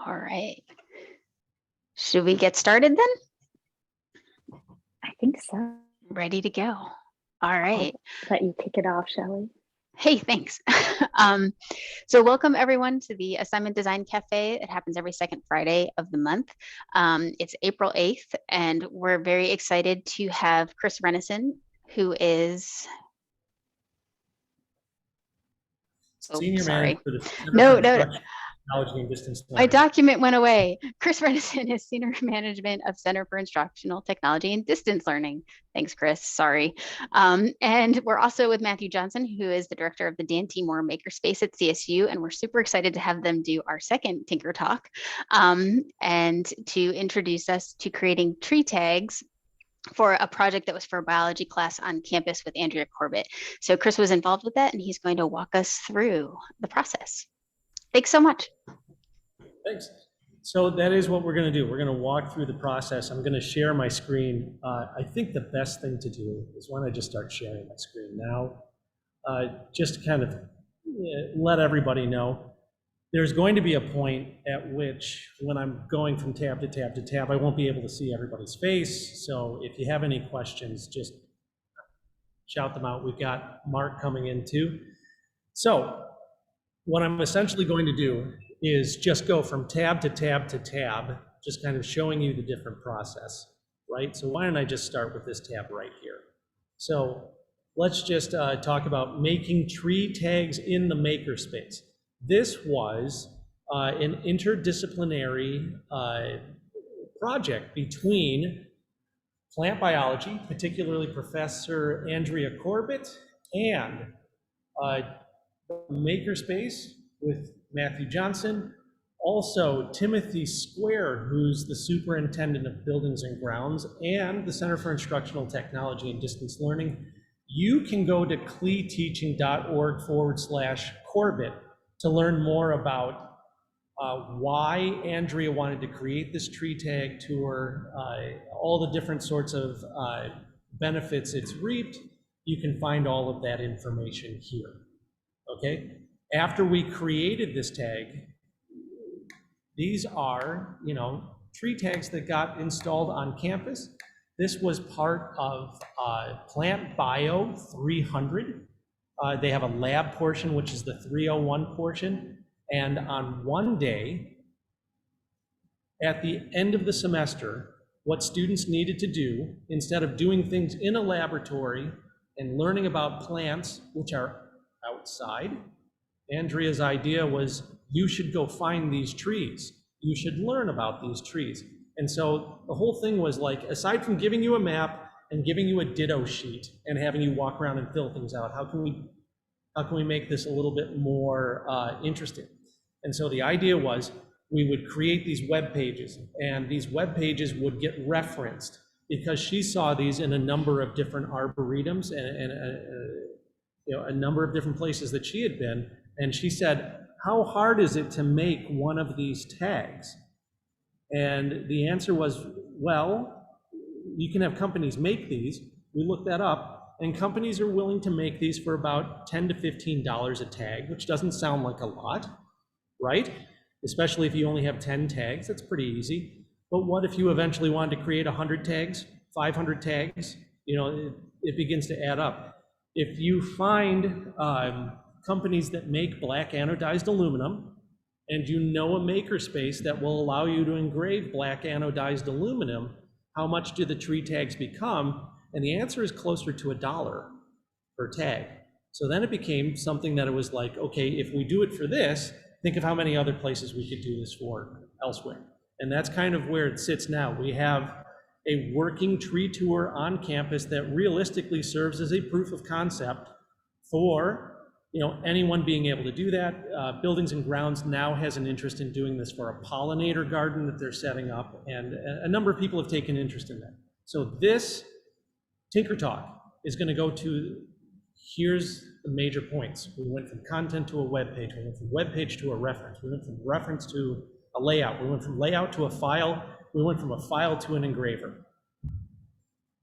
All right. Should we get started then? I think so. Ready to go. All right. I'll let you kick it off, Shelley. Hey, thanks. So welcome everyone to the Assignment Design Cafe. It happens every second Friday of the month. It's April 8th, and we're very excited to have Chris Rennison, who is Senior Manager for the Center No. Technology and Distance My Learning. document went away. Chris Rennison is Senior Management of Center for Instructional Technology and Distance Learning. Thanks, Chris. Sorry. And we're also with Matthew Johnson, who is the Director of the Dan T. Moore Makerspace at CSU. And we're super excited to have them do our second Tinker Talk and to introduce us to creating tree tags for a project that was for a biology class on campus with Andrea Corbett. So Chris was involved with that, and he's going to walk us through the process. Thanks so much. Thanks. So that is what we're going to do. We're going to walk through the process. I'm going to share my screen. I think the best thing to do is when I just start sharing my screen now, just to kind of let everybody know, there's going to be a point at which when I'm going from tab to tab to tab, I won't be able to see everybody's face. So if you have any questions, just shout them out. We've got Mark coming in too. So what I'm essentially going to do is just go from tab to tab to tab, just kind of showing you the different process, right? So why don't I just start with this tab right here? So let's just talk about making tree tags in the makerspace. This was an interdisciplinary project between plant biology, particularly Professor Andrea Corbett, and Makerspace with Matthew Johnson, also Timothy Square, who's the Superintendent of Buildings and Grounds, and the Center for Instructional Technology and Distance Learning. You can go to cleteaching.org/Corbett to learn more about why Andrea wanted to create this tree tag tour, all the different sorts of benefits it's reaped. You can find all of that information here. Okay, after we created this tag, these are, tree tags that got installed on campus. This was part of Plant Bio 300. They have a lab portion, which is the 301 portion. And on one day, at the end of the semester, what students needed to do, instead of doing things in a laboratory and learning about plants, which are outside, Andrea's idea was, you should go find these trees. You should learn about these trees. And so the whole thing was like, aside from giving you a map and giving you a ditto sheet and having you walk around and fill things out, how can we make this a little bit more interesting? And so the idea was we would create these web pages, and these web pages would get referenced because she saw these in a number of different arboretums and a number of different places that she had been, and she said, how hard is it to make one of these tags? And the answer was, well, you can have companies make these. We looked that up, and companies are willing to make these for about $10 to $15 a tag, which doesn't sound like a lot, right? Especially if you only have 10 tags, that's pretty easy. But what if you eventually wanted to create 100 tags, 500 tags? It begins to add up. If you find companies that make black anodized aluminum, and you know a makerspace that will allow you to engrave black anodized aluminum, how much do the tree tags become? And the answer is closer to $1 per tag. So then it became something that it was like, okay, if we do it for this, think of how many other places we could do this for elsewhere. And that's kind of where it sits now. We have a working tree tour on campus that realistically serves as a proof of concept for anyone being able to do that. Buildings and Grounds now has an interest in doing this for a pollinator garden that they're setting up, and a number of people have taken interest in that. So this Tinker Talk is going to go to, here's the major points. We went from content to a web page. We went from web page to a reference. We went from reference to a layout. We went from layout to a file. We went from a file to an engraver.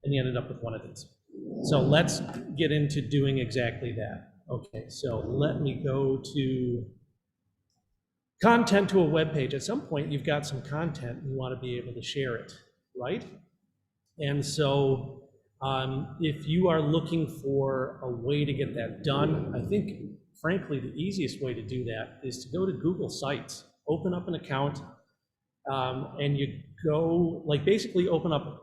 And you ended up with one of these. So let's get into doing exactly that. Okay, so let me go to content to a web page. At some point, you've got some content, and you want to be able to share it, right? And so if you are looking for a way to get that done, I think, frankly, the easiest way to do that is to go to Google Sites, open up an account, and you go, like, basically open up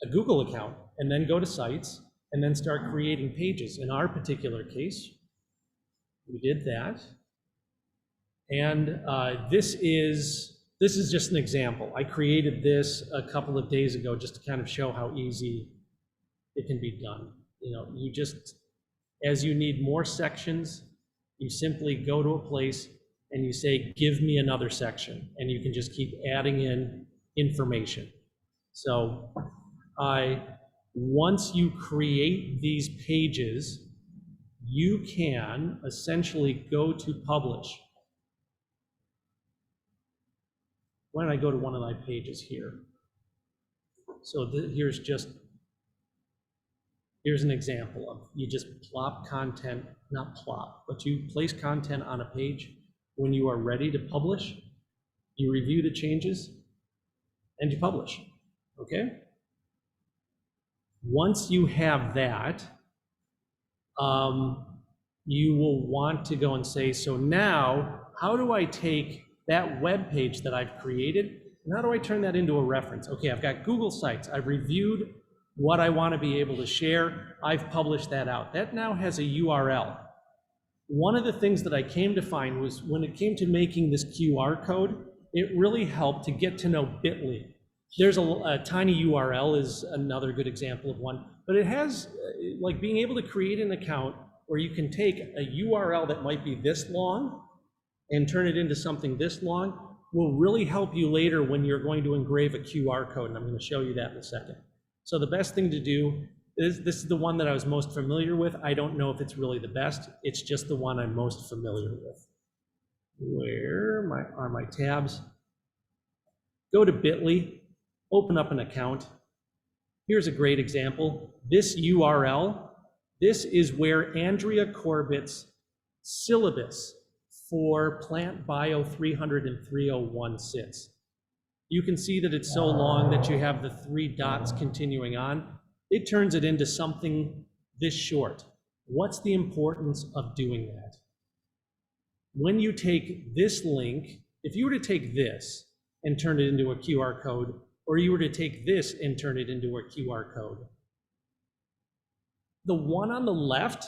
a Google account, and then go to Sites, and then start creating pages. In our particular case, we did that. And this is just an example. I created this a couple of days ago just to kind of show how easy it can be done. You know, you just, as you need more sections, you simply go to a place and you say, give me another section, and you can just keep adding in information. So once you create these pages, you can essentially go to publish. Why don't I go to one of my pages here? So here's an example of, you just plop content, not plop, but you place content on a page. When you are ready to publish, you review the changes and you publish, okay? Once you have that, you will want to go and say, so now, how do I take that web page that I've created, and how do I turn that into a reference? Okay, I've got Google Sites. I've reviewed what I want to be able to share. I've published that out. That now has a URL. One of the things that I came to find was, when it came to making this QR code, it really helped to get to know Bitly. There's a tiny URL is another good example of one, but it has, like, being able to create an account where you can take a URL that might be this long and turn it into something this long will really help you later when you're going to engrave a QR code, and I'm going to show you that in a second. So the best thing to do is, this is the one that I was most familiar with. I don't know if it's really the best. It's just the one I'm most familiar with. Where are my tabs? Go to Bitly, open up an account. Here's a great example. This URL, this is where Andrea Corbett's syllabus for Plant Bio 300 and 301 sits. You can see that it's so long that you have the 3 dots continuing on. It turns it into something this short. What's the importance of doing that? When you take this link, if you were to take this and turn it into a QR code, or you were to take this and turn it into a QR code, the one on the left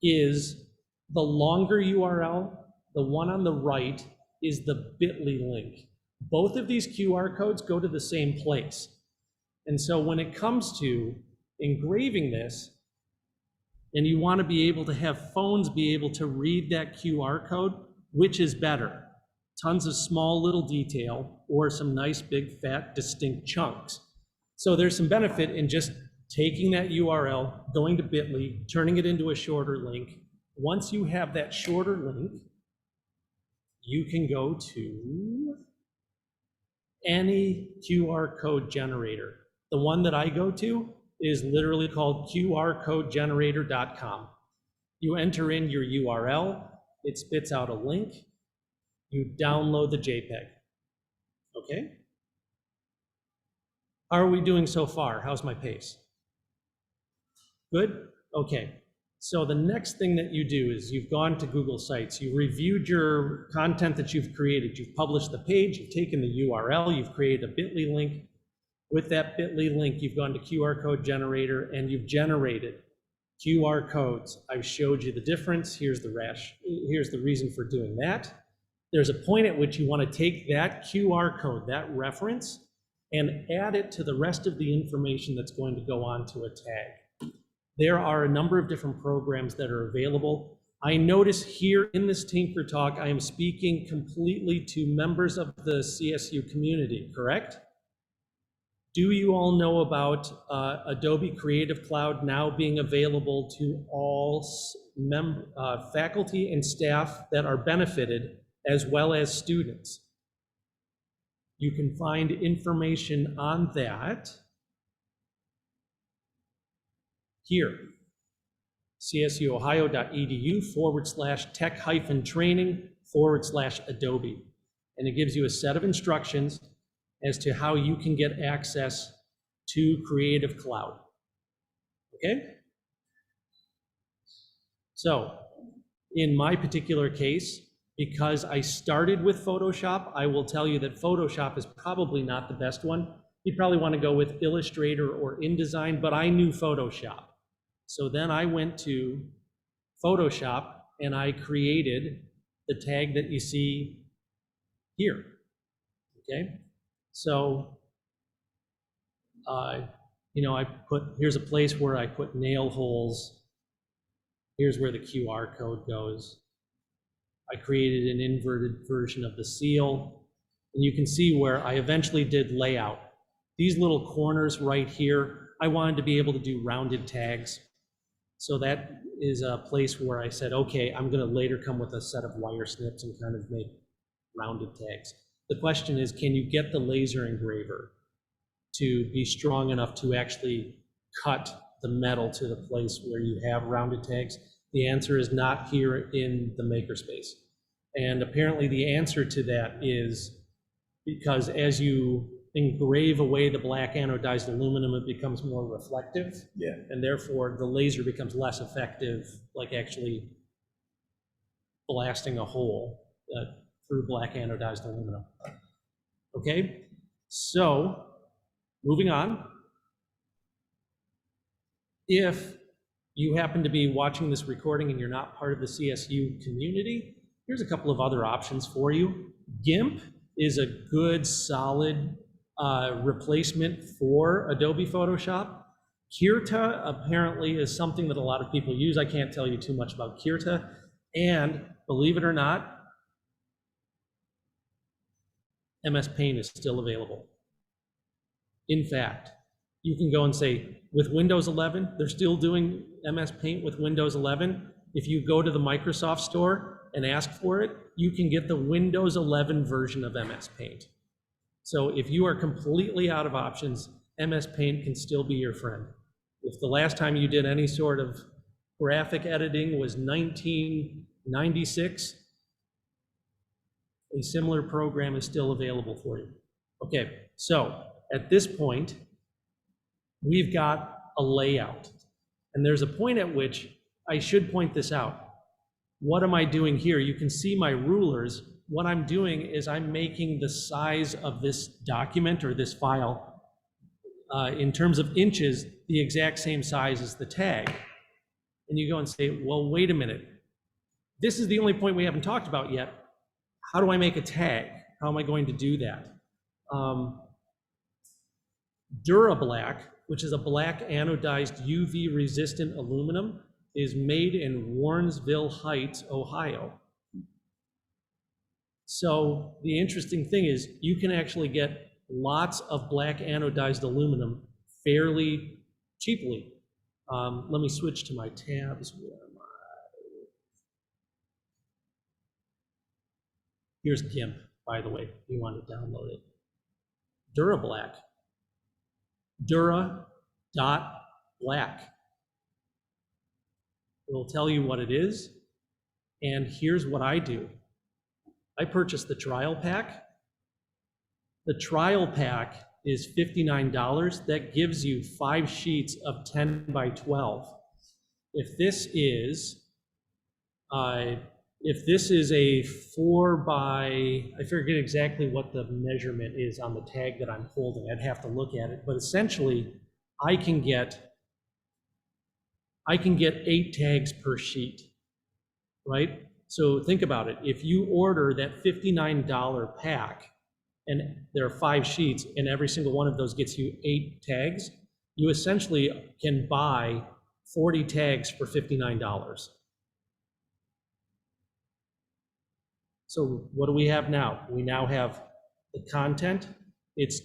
is the longer URL, the one on the right is the Bitly link. Both of these QR codes go to the same place. And so when it comes to engraving this, and you want to be able to have phones be able to read that QR code, which is better? Tons of small little detail or some nice big fat distinct chunks. So there's some benefit in just taking that URL, going to Bitly, turning it into a shorter link. Once you have that shorter link, you can go to any QR code generator. The one that I go to is literally called qrcodegenerator.com. You enter in your URL, it spits out a link, you download the JPEG, okay? How are we doing so far? How's my pace? Good? Okay. So the next thing that you do is, you've gone to Google Sites, you reviewed your content that you've created, you've published the page, you've taken the URL, you've created a Bitly link. With that Bitly link, you've gone to QR Code Generator and you've generated QR codes. I've showed you the difference. Here's the reason for doing that. There's a point at which you want to take that QR code, that reference, and add it to the rest of the information that's going to go onto a tag. There are a number of different programs that are available. I notice here in this Tinker Talk, I am speaking completely to members of the CSU community, correct? Do you all know about Adobe Creative Cloud now being available to all faculty and staff that are benefited, as well as students? You can find information on that here, csuohio.edu/tech-training/ /Adobe. And it gives you a set of instructions as to how you can get access to Creative Cloud. Okay? So in my particular case, because I started with Photoshop, I will tell you that Photoshop is probably not the best one. You'd probably want to go with Illustrator or InDesign, but I knew Photoshop. So then I went to Photoshop and I created the tag that you see here. Okay? So, you know, here's a place where I put nail holes. Here's where the QR code goes. I created an inverted version of the seal. And you can see where I eventually did layout. These little corners right here, I wanted to be able to do rounded tags. So that is a place where I said, okay, I'm gonna later come with a set of wire snips and kind of make rounded tags. The question is, can you get the laser engraver to be strong enough to actually cut the metal to the place where you have rounded tags? The answer is not here in the makerspace. And apparently the answer to that is because as you engrave away the black anodized aluminum, it becomes more reflective. Yeah. And therefore the laser becomes less effective, like actually blasting a hole through black anodized aluminum. Okay, so moving on. If you happen to be watching this recording and you're not part of the CSU community, here's a couple of other options for you. GIMP is a good, solid replacement for Adobe Photoshop. Kirta apparently is something that a lot of people use. I can't tell you too much about Kirta. And believe it or not, MS Paint is still available. In fact, you can go and say, with Windows 11, they're still doing MS Paint with Windows 11. If you go to the Microsoft Store and ask for it, you can get the Windows 11 version of MS Paint. So if you are completely out of options, MS Paint can still be your friend. If the last time you did any sort of graphic editing was 1996, a similar program is still available for you. Okay, so at this point, we've got a layout. And there's a point at which I should point this out. What am I doing here? You can see my rulers. What I'm doing is I'm making the size of this document or this file in terms of inches, the exact same size as the tag. And you go and say, well, wait a minute. This is the only point we haven't talked about yet. How do I make a tag? How am I going to do that? DuraBlack, which is a black anodized UV resistant aluminum, is made in Warrensville Heights, Ohio. So the interesting thing is you can actually get lots of black anodized aluminum fairly cheaply. Let me switch to my tabs. Where am I? Here's GIMP, by the way, if you want to download it. DuraBlack. Dura.black. It'll tell you what it is. And here's what I do. I purchased the trial pack. The trial pack is $59. That gives you 5 sheets of 10 by 12. If this is a 4 by, I forget exactly what the measurement is on the tag that I'm holding. I'd have to look at it, but essentially I can get 8 tags per sheet, right? So think about it. If you order that $59 pack and there are 5 sheets and every single one of those gets you 8 tags, you essentially can buy 40 tags for $59. So what do we have now? We now have the content. It's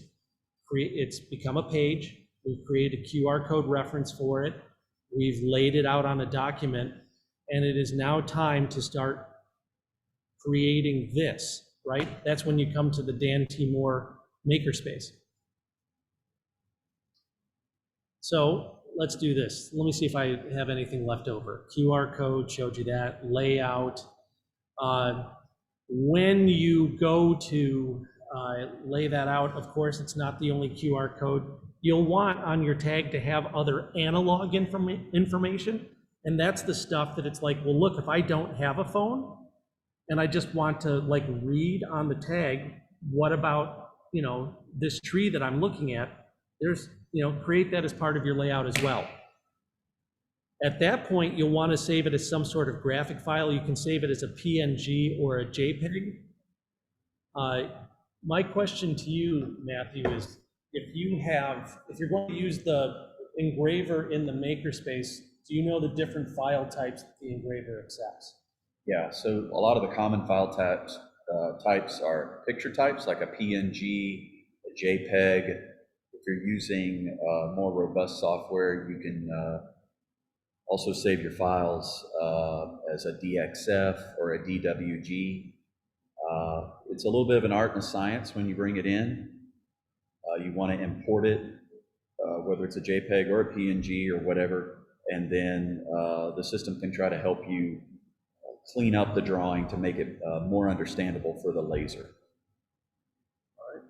become a page. We've created a QR code reference for it. We've laid it out on a document, and it is now time to start creating this, right? That's when you come to the Dan T. Moore Makerspace. So let's do this. Let me see if I have anything left over. QR code showed you that. Layout. When you go to lay that out, of course, it's not the only QR code. You'll want on your tag to have other analog information. And that's the stuff that it's like, well, look, if I don't have a phone and I just want to like read on the tag, what about, you know, this tree that I'm looking at? There's, you know, create that as part of your layout as well. At that point, you'll want to save it as some sort of graphic file. You can save it as a PNG or a JPEG. My question to you, Matthew, is if you're going to use the engraver in the makerspace, do you know the different file types that the engraver accepts? Yeah, so a lot of the common file types are picture types, like a PNG, a JPEG. If you're using more robust software, you can also save your files as a DXF or a DWG. It's a little bit of an art and a science when you bring it in. You want to import it, whether it's a JPEG or a PNG or whatever, and then the system can try to help you clean up the drawing to make it more understandable for the laser. All right.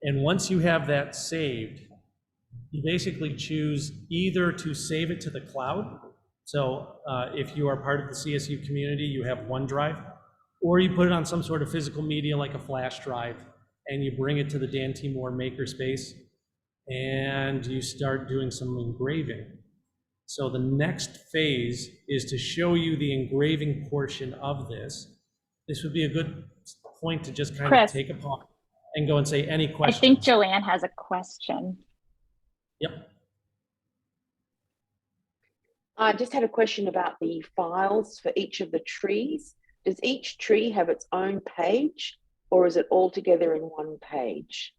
And once you have that saved, you basically choose either to save it to the cloud. So if you are part of the CSU community, you have OneDrive, or you put it on some sort of physical media like a flash drive, and you bring it to the Dan T. Moore makerspace, and you start doing some engraving. So the next phase is to show you the engraving portion of this. This would be a good point to just kind Chris, of take a pause and go and say any I questions. think Joanne has a question. Yep. I just had a question about the files for each of the trees. Does each tree have its own page, or is it all together in one page?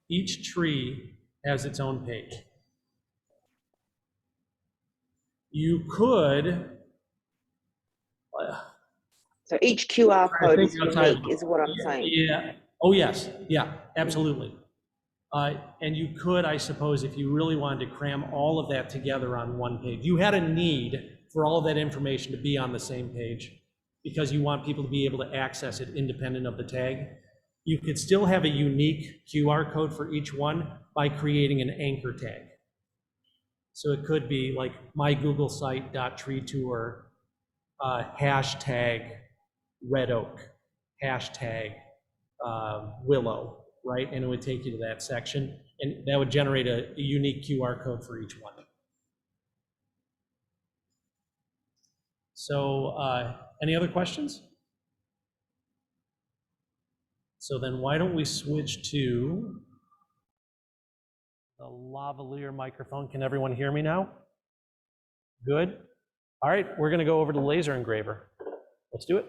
Each tree has its own page. You could. So each QR code is outside- unique, is what I'm saying. Yeah. Oh, yes. Yeah, absolutely. And you could, I suppose, if you really wanted to cram all of that together on one page, you had a need for all of that information to be on the same page because you want people to be able to access it independent of the tag. You could still have a unique QR code for each one by creating an anchor tag. So it could be like my Google site.tree tour, hashtag red oak, hashtag willow, right? And it would take you to that section, and that would generate a unique QR code for each one. So any other questions? So then why don't we switch to the lavalier microphone. Can everyone hear me now? Good. All right, we're going to go over to the laser engraver. Let's do it.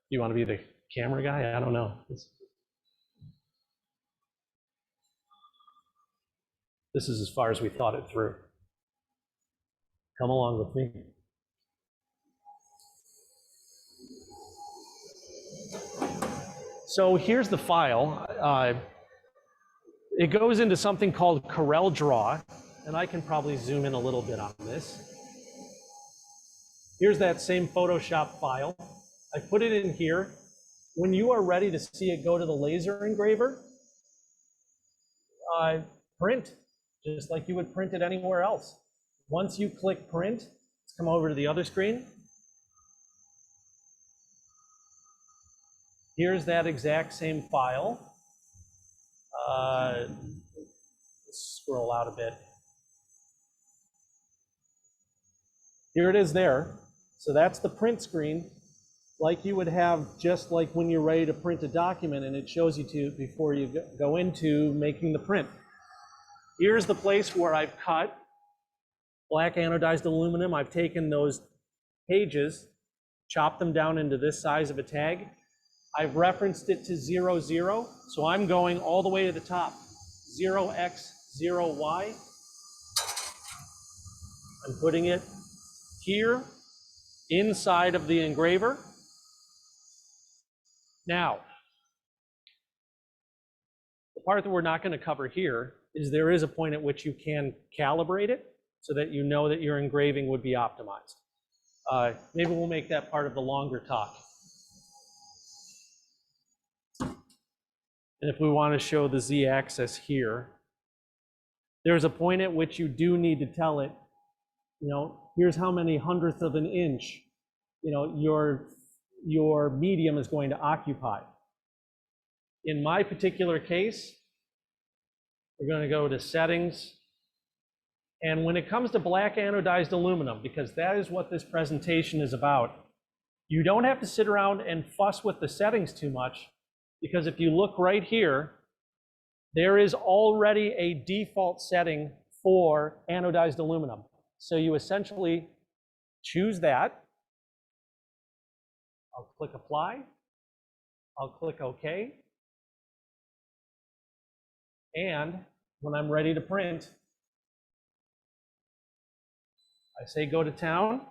You want to be the camera guy? I don't know. This is as far as we thought it through. Come along with me. So here's the file. It goes into something called Corel Draw, and I can probably zoom in a little bit on this. Here's that same Photoshop file. I put it in here. When you are ready to see it go to the laser engraver, print, just like you would print it anywhere else. Once you click print, let's come over to the other screen. Here's that exact same file. Let's scroll out a bit. Here it is there. So that's the print screen, like you would have just like when you're ready to print a document, and it shows you to before you go into making the print. Here's the place where I've cut black anodized aluminum. I've taken those pages, chopped them down into this size of a tag. I've referenced it to 0, 0. So I'm going all the way to the top. 0x, 0y. I'm putting it here inside of the engraver. Now, the part that we're not going to cover here is there is a point at which you can calibrate it. so that you know that your engraving would be optimized. Maybe we'll make that part of the longer talk. And if we want to show the z-axis here, there's a point at which you do need to tell it, you know, here's how many hundredths of an inch, you know, your medium is going to occupy. In my particular case, we're going to go to settings. And when it comes to black anodized aluminum, because that is what this presentation is about, you don't have to sit around and fuss with the settings too much, because if you look right here, there is already a default setting for anodized aluminum. So you essentially choose that. I'll click apply. I'll click OK. And when I'm ready to print, I say go to town.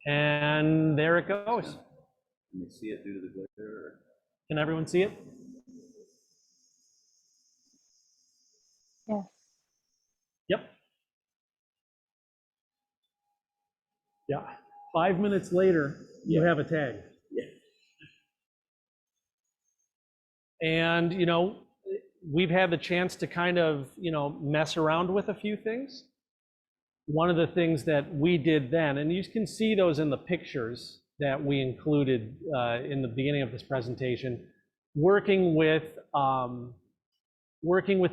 And there it goes. Can they see it due to the glare? Can everyone see it? Yes. Yep. Yeah. 5 minutes later, you have a tag. Yeah. And, you know, we've had the chance to kind of, you know, mess around with a few things. One of the things that we did then, and you can see those in the pictures that we included in the beginning of this presentation, working with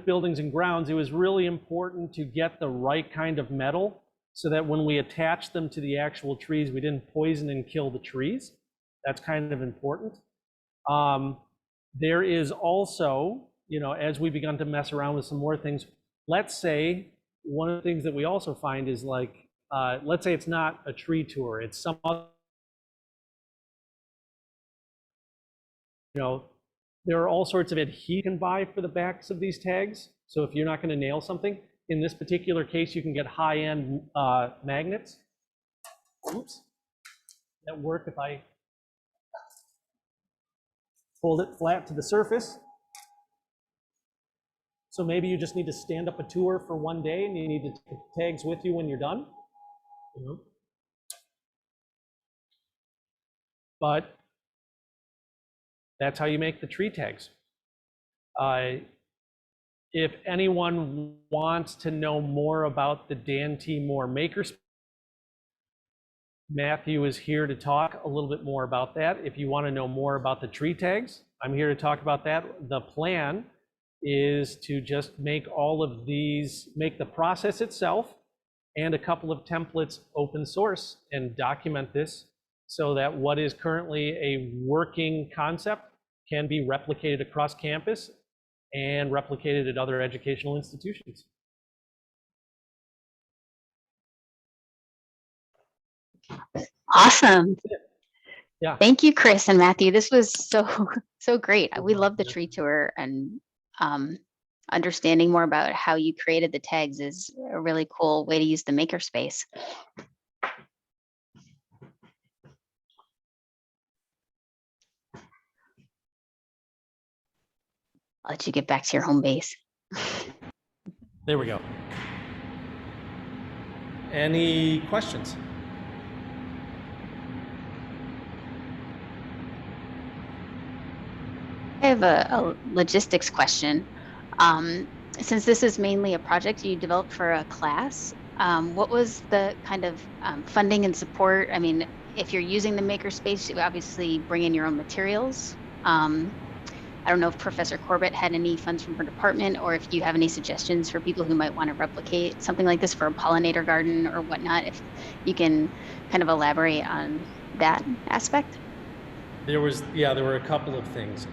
buildings and grounds, it was really important to get the right kind of metal so that when we attach them to the actual trees, we didn't poison and kill the trees. That's kind of important. There is also, you know, as we begun to mess around with some more things, let's say one of the things that we also find is like, let's say it's not a tree tour, it's some other, you know, there are all sorts of adhesive you can buy for the backs of these tags. So if you're not going to nail something, in this particular case, you can get high-end magnets. Oops. That work if I hold it flat to the surface. So maybe you just need to stand up a tour for one day and you need to take tags with you when you're done. You know? But that's how you make the tree tags. If anyone wants to know more about the Dan T. Moore Makerspace, Matthew is here to talk a little bit more about that. If you want to know more about the tree tags, I'm here to talk about that. The plan is to just make all of these, make the process itself and a couple of templates open source and document this so that what is currently a working concept can be replicated across campus and replicated at other educational institutions. Awesome. Yeah. Thank you, Chris and Matthew. This was so great. We love the tree tour, and understanding more about how you created the tags is a really cool way to use the makerspace. I'll let you get back to your home base. There we go. Any questions? I have a logistics question. Since this is mainly a project you developed for a class, what was the kind of funding and support? I mean, if you're using the makerspace, you obviously bring in your own materials. I don't know if Professor Corbett had any funds from her department, or if you have any suggestions for people who might want to replicate something like this for a pollinator garden or whatnot, if you can kind of elaborate on that aspect. There were a couple of things.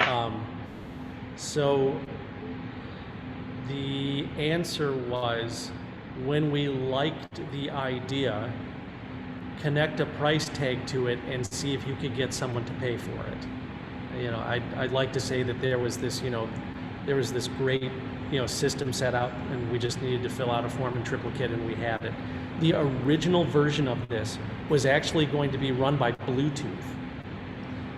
So the answer was, when we liked the idea, connect a price tag to it and see if you could get someone to pay for it. You know, I'd like to say that there was this, there was this great, system set out, and we just needed to fill out a form in triplicate, and we had it. The original version of this was actually going to be run by Bluetooth.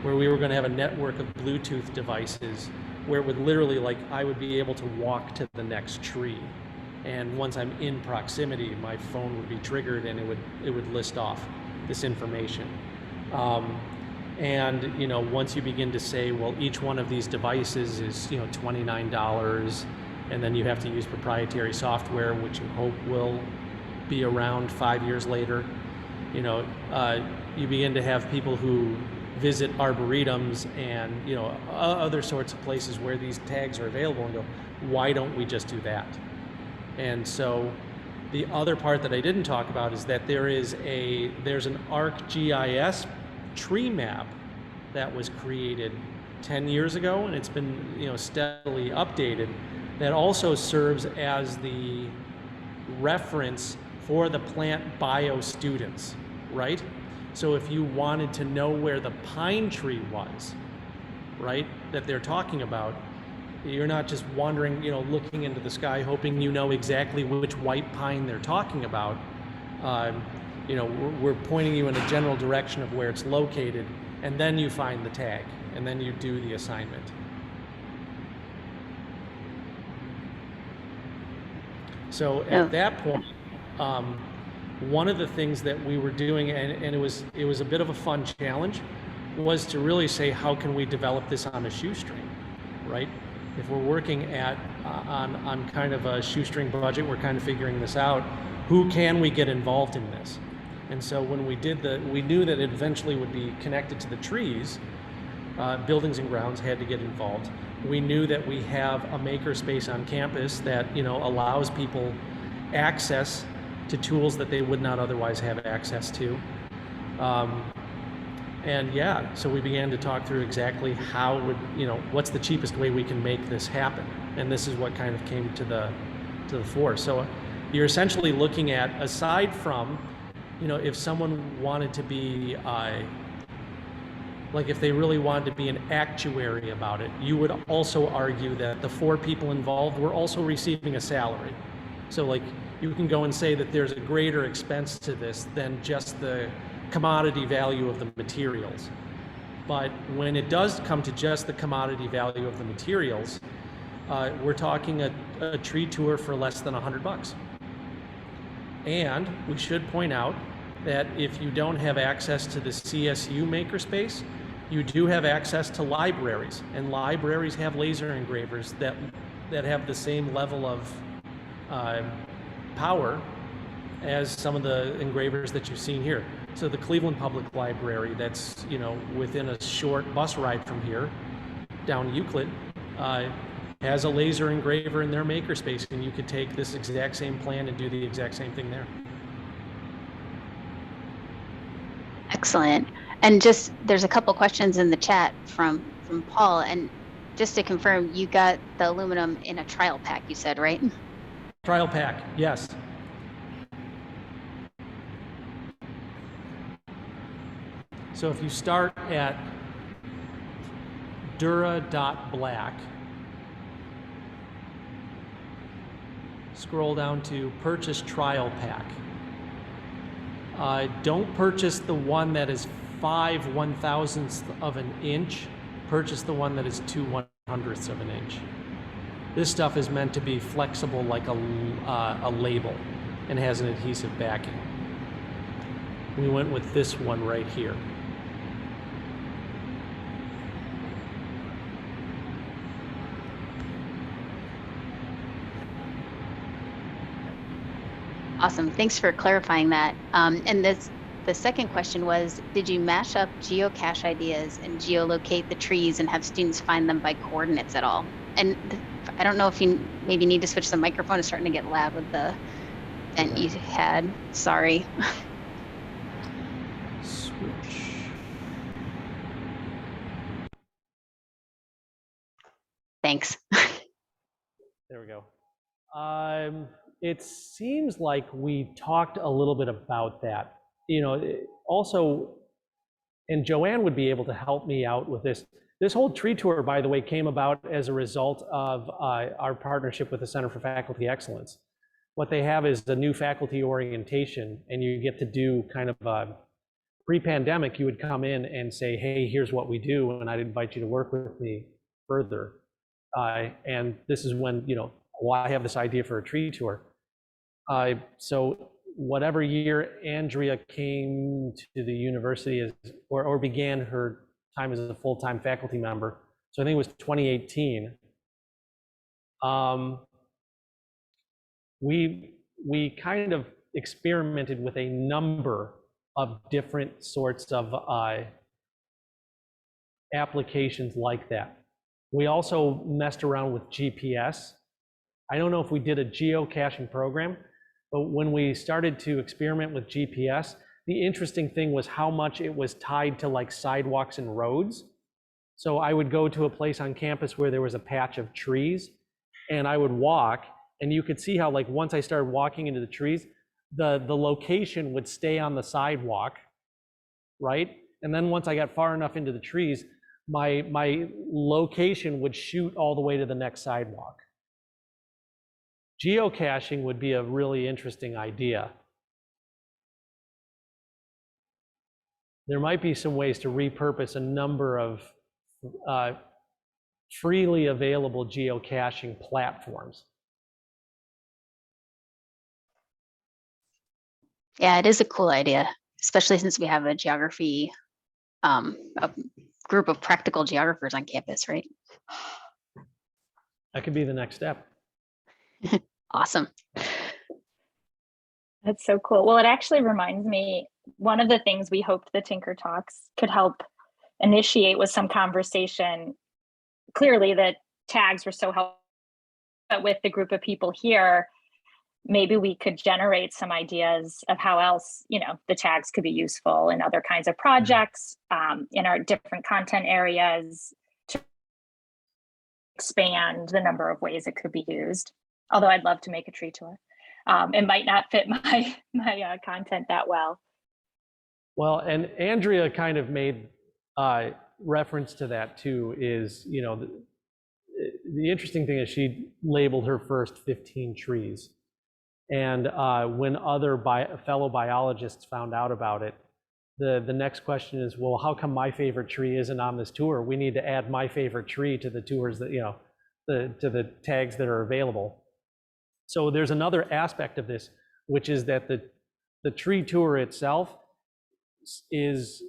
where we were going to have a network of Bluetooth devices where it would literally, like, I would be able to walk to the next tree. And once I'm in proximity, my phone would be triggered and it would list off this information. And, you know, once you begin to say, well, each one of these devices is, you know, $29, and then you have to use proprietary software, which you hope will be around 5 years later, you know, you begin to have people who visit arboretums and, you know, other sorts of places where these tags are available and go, why don't we just do that? And so the other part that I didn't talk about is that there's an ArcGIS tree map that was created 10 years ago, and it's been, you know, steadily updated, that also serves as the reference for the plant bio students, right? So if you wanted to know where the pine tree was, right, that they're talking about, you're not just wandering, you know, looking into the sky, hoping you know exactly which white pine they're talking about. You know, we're pointing you in a general direction of where it's located, and then you find the tag, and then you do the assignment. So at that point, one of the things that we were doing, and it was a bit of a fun challenge, was to really say, how can we develop this on a shoestring, right? If we're working at on kind of a shoestring budget, we're kind of figuring this out. Who can we get involved in this? And so when we did we knew that it eventually would be connected to the trees. Buildings and grounds had to get involved. We knew that we have a makerspace on campus that, you know, allows people access to tools that they would not otherwise have access to. And yeah, so we began to talk through exactly how would, you know, what's the cheapest way we can make this happen. And this is what kind of came to the fore. So you're essentially looking at, aside from, you know, if someone wanted to be, like if they really wanted to be an actuary about it, you would also argue that the 4 people involved were also receiving a salary. So like you can go and say that there's a greater expense to this than just the commodity value of the materials. But when it does come to just the commodity value of the materials, we're talking a tree tour for less than $100. And we should point out that if you don't have access to the CSU makerspace, you do have access to libraries, and libraries have laser engravers that have the same level of power as some of the engravers that you've seen here. So the Cleveland Public Library, that's, you know, within a short bus ride from here, down Euclid, has a laser engraver in their makerspace, and you could take this exact same plan and do the exact same thing there. Excellent. And just, there's a couple questions in the chat from Paul, and just to confirm, you got the aluminum in a trial pack, you said, right? Trial pack, yes. So if you start at dura.black, scroll down to purchase trial pack. Don't purchase the one that is 5/1000ths of an inch. Purchase the one that is 2/100ths of an inch. This stuff is meant to be flexible like a label and has an adhesive backing. We went with this one right here. Awesome. Thanks for clarifying that. And the second question was, did you mash up geocache ideas and geolocate the trees and have students find them by coordinates at all? And I don't know if you maybe need to switch the microphone. It's starting to get loud with the vent you had. Sorry. Switch. Thanks. There we go. It seems like we talked a little bit about that. You know, also, and Joanne would be able to help me out with this. This whole tree tour, by the way, came about as a result of our partnership with the Center for Faculty Excellence. What they have is the new faculty orientation, and you get to do kind of pre-pandemic, you would come in and say, hey, here's what we do, and I'd invite you to work with me further. And this is when, well, I have this idea for a tree tour. So whatever year Andrea came to the university or began her time as a full-time faculty member, so I think it was 2018, we kind of experimented with a number of different sorts of applications like that. We also messed around with GPS. I don't know if we did a geocaching program, but when we started to experiment with GPS, the interesting thing was how much it was tied to like sidewalks and roads. So I would go to a place on campus where there was a patch of trees, and I would walk, and you could see how like once I started walking into the trees, the location would stay on the sidewalk, right? And then once I got far enough into the trees, my location would shoot all the way to the next sidewalk. Geocaching would be a really interesting idea. There might be some ways to repurpose a number of freely available geocaching platforms. Yeah, it is a cool idea, especially since we have a geography, a group of practical geographers on campus, right? That could be the next step. Awesome. That's so cool. Well, it actually reminds me, one of the things we hoped the Tinker Talks could help initiate was some conversation. Clearly the tags were so helpful, but with the group of people here, maybe we could generate some ideas of how else, the tags could be useful in other kinds of projects, in our different content areas, to expand the number of ways it could be used. Although I'd love to make a tree tour. It might not fit my content that well. Well, and Andrea kind of made reference to that too, is, the interesting thing is she labeled her first 15 trees. And when other fellow biologists found out about it, the next question is, well, how come my favorite tree isn't on this tour? We need to add my favorite tree to the tours that, to the tags that are available. So there's another aspect of this, which is that the tree tour itself is,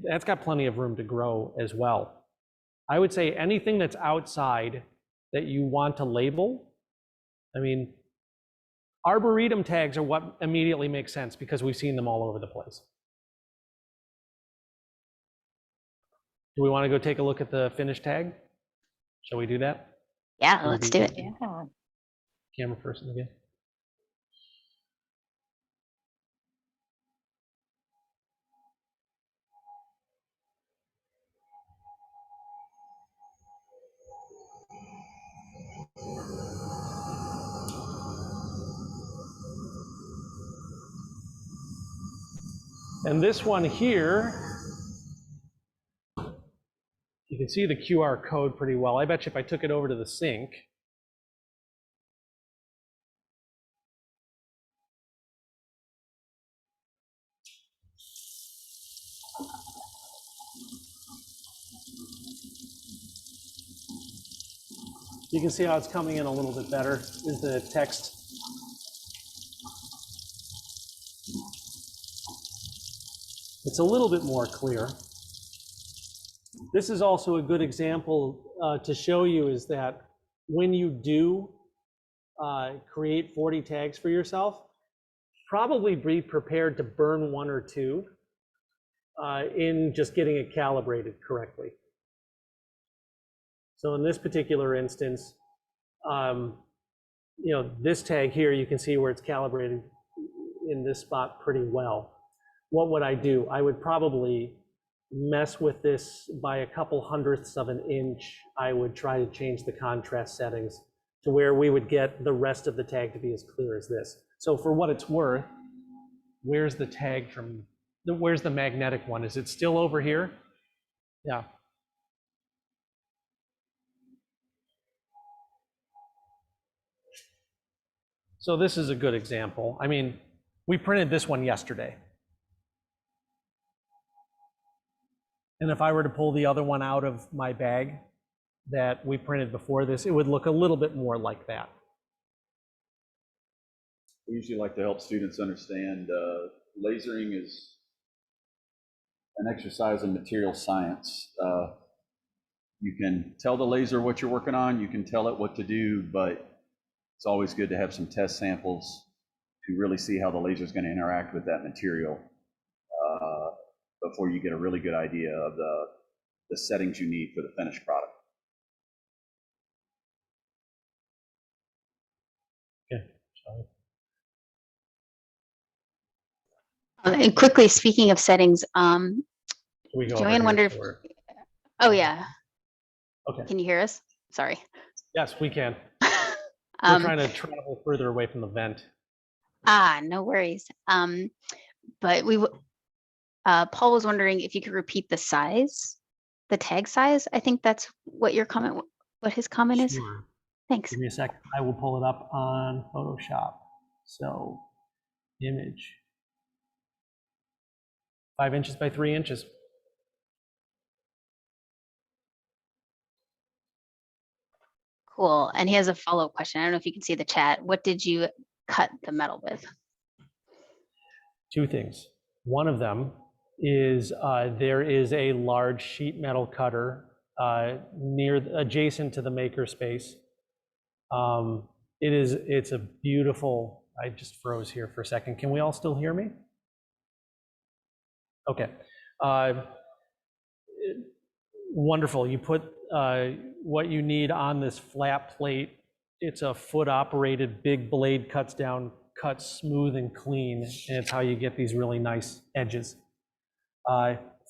that's got plenty of room to grow as well. I would say anything that's outside that you want to label, I mean, Arboretum tags are what immediately makes sense because we've seen them all over the place. Do we want to go take a look at the finished tag? Shall we do that? Yeah, let's do it. Yeah. Camera person again. And this one here, you can see the QR code pretty well. I bet you if I took it over to the sink, you can see how it's coming in a little bit better. Is the text. It's a little bit more clear. This is also a good example to show you is that when you do create 40 tags for yourself, probably be prepared to burn one or two in just getting it calibrated correctly. So in this particular instance, this tag here, you can see where it's calibrated in this spot pretty well. What would I do? I would probably mess with this by a couple hundredths of an inch. I would try to change the contrast settings to where we would get the rest of the tag to be as clear as this. So for what it's worth, where's the tag from, where's the magnetic one? Is it still over here? Yeah. So this is a good example. I mean, we printed this one yesterday. And if I were to pull the other one out of my bag that we printed before this, it would look a little bit more like that. We usually like to help students understand lasering is an exercise in material science. You can tell the laser what you're working on, you can tell it what to do, but it's always good to have some test samples to really see how the laser is going to interact with that material before you get a really good idea of the settings you need for the finished product. Okay. And quickly, speaking of settings, We go Joanne over wondered here if, oh yeah, okay. can you hear us? Sorry. Yes, we can. We're trying to travel further away from the vent. No worries. But Paul was wondering if you could repeat the size, the tag size. I think that's what your comment, what his comment is. Sure. Thanks. Give me a second. I will pull it up on Photoshop. So, image. 5 inches by 3 inches. Cool. And he has a follow-up question. I don't know if you can see the chat. What did you cut the metal with? 2 things. One of them is there is a large sheet metal cutter adjacent to the makerspace. It's a beautiful, I just froze here for a second. Can we all still hear me? Okay. Wonderful. You put what you need on this flat plate. It's a foot operated big blade, cuts smooth and clean, and it's how you get these really nice edges.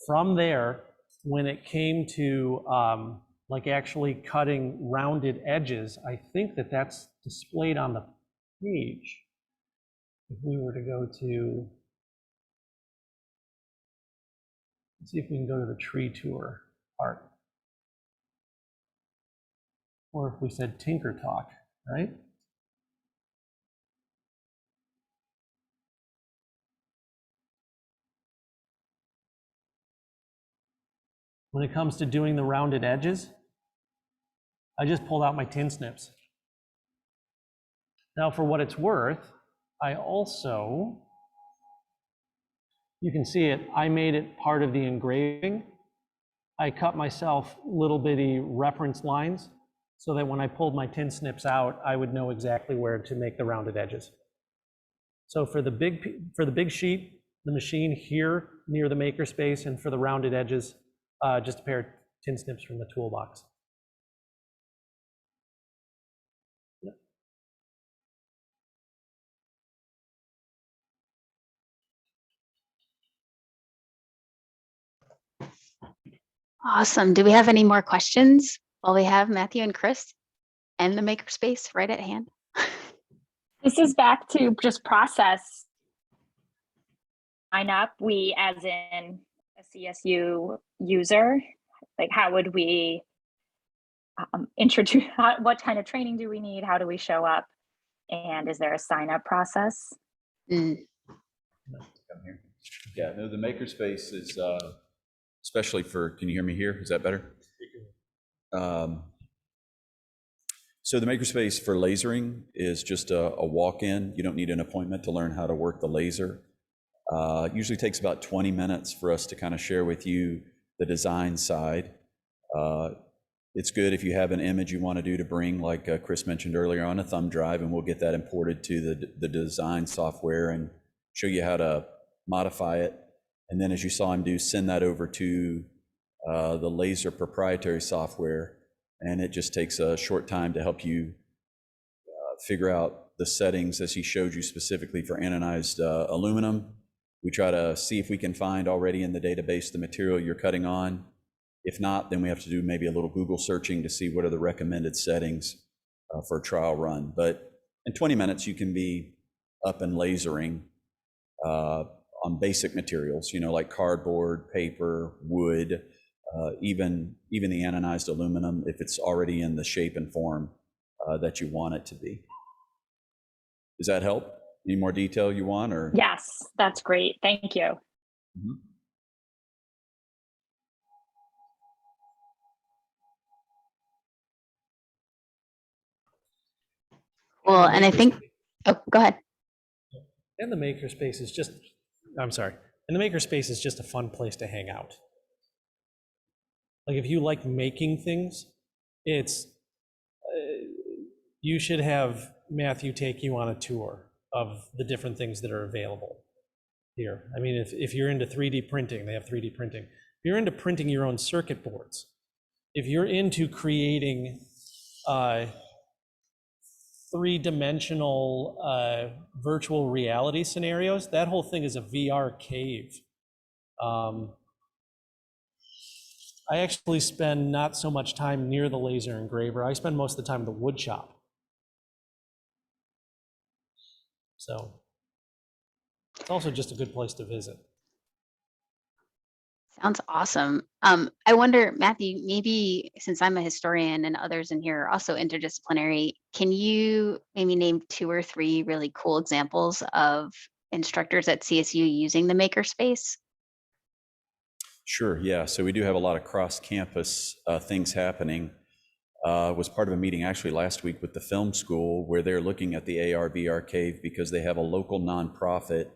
From there, when it came to like actually cutting rounded edges, I think that's displayed on the page. If we were to go to, let's see if we can go to the tree tour part. Or if we said Tinker Talk, right? When it comes to doing the rounded edges, I just pulled out my tin snips. Now for what it's worth, I also, you can see it, I made it part of the engraving. I cut myself little bitty reference lines so that when I pulled my tin snips out, I would know exactly where to make the rounded edges. So for the big sheet, the machine here near the makerspace, and for the rounded edges, just a pair of tin snips from the toolbox. Yeah. Awesome. Do we have any more questions? Well, we have Matthew and Chris and the makerspace right at hand. This is back to just process. Sign up, we as in a CSU user, like how would we introduce, what kind of training do we need? How do we show up? And is there a sign up process? Yeah, no, the makerspace is, especially for, can you hear me here? Is that better? So the makerspace for lasering is just a walk-in. You don't need an appointment to learn how to work the laser. Usually takes about 20 minutes for us to kind of share with you the design side. It's good if you have an image you want to do to bring, like Chris mentioned earlier, on a thumb drive, and we'll get that imported to the design software and show you how to modify it. And then, as you saw him do, send that over to the laser proprietary software, and it just takes a short time to help you figure out the settings as he showed you specifically for anodized aluminum. We try to see if we can find already in the database the material you're cutting on. If not, then we have to do maybe a little Google searching to see what are the recommended settings for a trial run. But in 20 minutes, you can be up and lasering on basic materials, you know, like cardboard, paper, wood, even the anodized aluminum, if it's already in the shape and form that you want it to be. Does that help? Any more detail you want? Or Yes, that's great. Thank you. Mm-hmm. Well, and I think, oh, go ahead. And the makerspace is just, I'm sorry, and the makerspace is just a fun place to hang out. Like if you like making things, it's, you should have Matthew take you on a tour of the different things that are available here. I mean, if you're into 3D printing, they have 3D printing. If you're into printing your own circuit boards, if you're into creating three-dimensional virtual reality scenarios, that whole thing is a VR cave. I actually spend not so much time near the laser engraver. I spend most of the time in the wood shop. So it's also just a good place to visit. Sounds awesome. I wonder, Matthew, maybe since I'm a historian and others in here are also interdisciplinary, can you maybe name 2 or 3 really cool examples of instructors at CSU using the makerspace? Sure, yeah. So we do have a lot of cross-campus things happening. Was part of a meeting actually last week with the film school where they're looking at the AR VR cave because they have a local nonprofit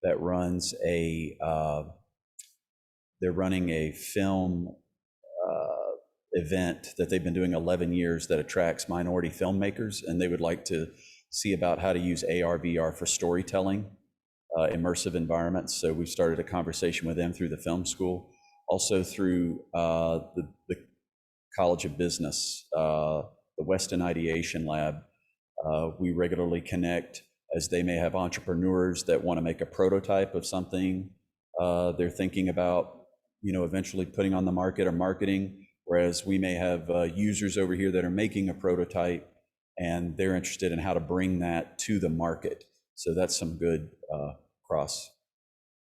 that runs a, they're running a film event that they've been doing 11 years that attracts minority filmmakers, and they would like to see about how to use AR VR for storytelling, immersive environments. So we've started a conversation with them through the film school, also through the College of Business, the Weston Ideation Lab. We regularly connect as they may have entrepreneurs that want to make a prototype of something they're thinking about, eventually putting on the market or marketing, whereas we may have users over here that are making a prototype and they're interested in how to bring that to the market. So that's some good cross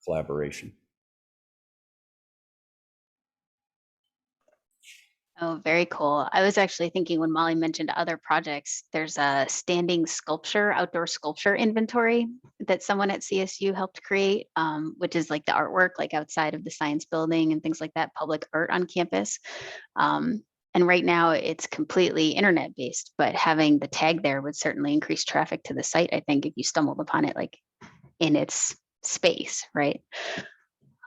collaboration. Oh, very cool. I was actually thinking when Molly mentioned other projects, there's a standing sculpture, outdoor sculpture inventory that someone at CSU helped create, which is like the artwork, like outside of the science building and things like that, public art on campus. And right now it's completely internet based, but having the tag there would certainly increase traffic to the site, I think, if you stumbled upon it like in its space, right?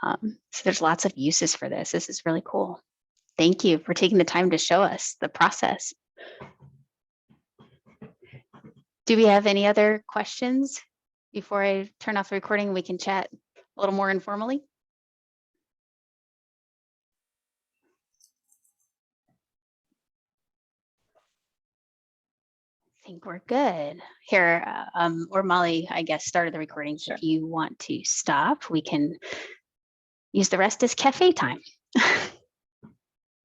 So there's lots of uses for this. This is really cool. Thank you for taking the time to show us the process. Do we have any other questions before I turn off the recording? We can chat a little more informally. I think we're good here. Or Molly, I guess, started the recording. Sure. If you want to stop, we can use the rest as cafe time.